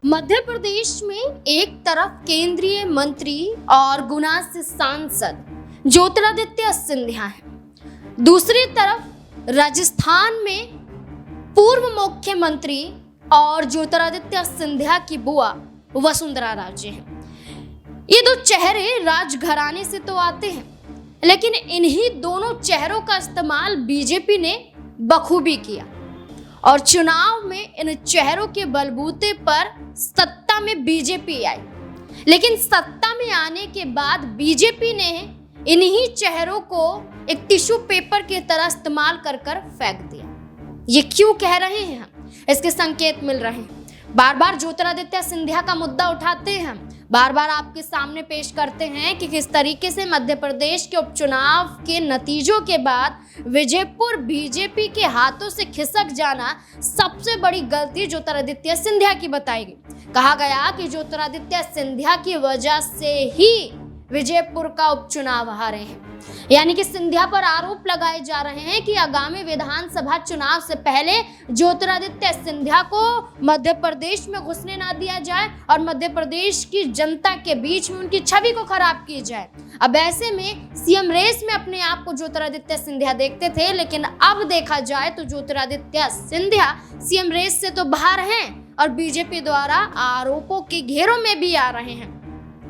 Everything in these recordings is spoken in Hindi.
मध्य प्रदेश में एक तरफ केंद्रीय मंत्री और गुना से सांसद ज्योतिरादित्य सिंधिया हैं, दूसरी तरफ राजस्थान में पूर्व मुख्यमंत्री और ज्योतिरादित्य सिंधिया की बुआ वसुंधरा राजे हैं। ये दो चेहरे राजघराने से तो आते हैं, लेकिन इन्हीं दोनों चेहरों का इस्तेमाल बीजेपी ने बखूबी किया और चुनाव में इन चेहरों के बलबूते पर सत्ता में बीजेपी आई। लेकिन सत्ता में आने के बाद बीजेपी ने इन्हीं चेहरों को एक टिश्यू पेपर की तरह इस्तेमाल कर कर फेंक दिया। ये क्यों कह रहे हैं हम? इसके संकेत मिल रहे हैं। बार बार ज्योतिरादित्य सिंधिया का मुद्दा उठाते हैं, बार बार आपके सामने पेश करते हैं कि किस तरीके से मध्य प्रदेश के उपचुनाव के नतीजों के बाद विजयपुर बीजेपी के हाथों से खिसक जाना सबसे बड़ी गलती ज्योतिरादित्य सिंधिया की बताई गई। कहा गया कि ज्योतिरादित्य सिंधिया की वजह से ही विजयपुर का उपचुनाव हारे हैं। यानी कि सिंधिया पर आरोप लगाए जा रहे हैं कि आगामी विधानसभा चुनाव से पहले ज्योतिरादित्य सिंधिया को मध्य प्रदेश में घुसने ना दिया जाए और मध्य प्रदेश की जनता के बीच में उनकी छवि को खराब की जाए। अब ऐसे में सीएम रेस में अपने आप को ज्योतिरादित्य सिंधिया देखते थे, लेकिन अब देखा जाए तो ज्योतिरादित्य सिंधिया सीएम रेस से तो बाहर हैं और बीजेपी द्वारा आरोपों के घेरों में भी आ रहे हैं।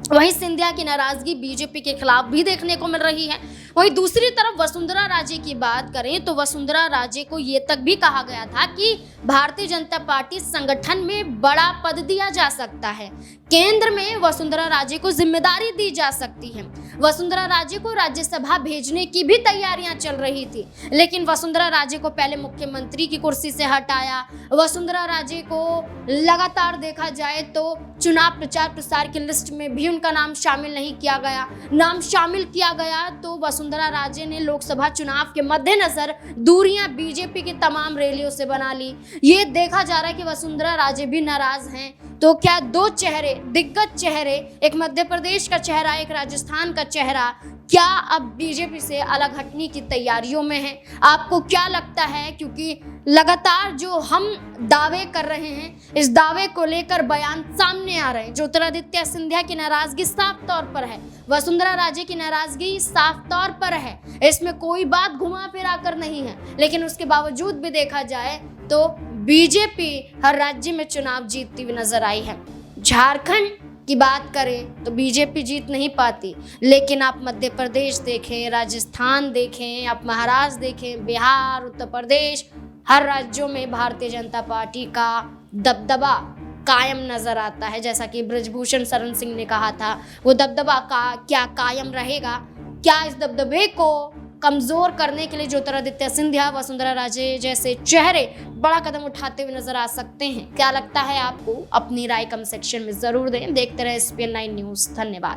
वहीं सिंधिया की नाराजगी बीजेपी के खिलाफ भी देखने को मिल रही है। वहीं दूसरी तरफ वसुंधरा राजे की बात करें तो वसुंधरा राजे को ये तक भी कहा गया था कि भारतीय जनता पार्टी संगठन में बड़ा पद दिया जा सकता है, केंद्र में वसुंधरा राजे को जिम्मेदारी दी जा सकती है। वसुंधरा राजे को राज्यसभा भेजने की भी तैयारियां चल रही थी, लेकिन वसुंधरा राजे को पहले मुख्यमंत्री की कुर्सी से हटाया। वसुंधरा राजे को लगातार देखा जाए तो चुनाव प्रचार प्रसार की लिस्ट में भी उनका नाम शामिल नहीं किया गया। नाम शामिल किया गया तो वसुंधरा राजे ने लोकसभा चुनाव के मद्देनजर दूरियां बीजेपी की तमाम रैलियों से बना ली। ये देखा जा रहा है कि वसुंधरा राजे भी नाराज हैं। तो क्या दो चेहरे, दिग्गज चेहरे, एक मध्य प्रदेश का चेहरा, एक राजस्थान का चेहरा, क्या अब बीजेपी से अलग हटने की तैयारियों में है? आपको क्या लगता है? क्योंकि लगातार जो हम दावे कर रहे हैं, इस दावे को लेकर बयान सामने आ रहे हैं। ज्योतिरादित्य सिंधिया की नाराजगी साफ तौर पर है, वसुंधरा राजे की नाराजगी साफ तौर पर है, इसमें कोई बात घुमा फिरा कर नहीं है। लेकिन उसके बावजूद भी देखा जाए तो बीजेपी हर राज्य में चुनाव जीतती हुई नजर आई है। झारखंड की बात करें तो बीजेपी जीत नहीं पाती, लेकिन आप मध्य प्रदेश देखें, राजस्थान देखें, आप महाराष्ट्र देखें, बिहार, उत्तर प्रदेश, हर राज्यों में भारतीय जनता पार्टी का दबदबा कायम नजर आता है। जैसा कि बृजभूषण शरण सिंह ने कहा था, वो दबदबा का क्या कायम रहेगा? क्या इस दबदबे को कमजोर करने के लिए ज्योतिरादित्य सिंधिया, वसुंधरा राजे जैसे चेहरे बड़ा कदम उठाते हुए नजर आ सकते हैं? क्या लगता है आपको? अपनी राय कमेंट सेक्शन में जरूर दें। देखते रहे SPN9 न्यूज़। धन्यवाद।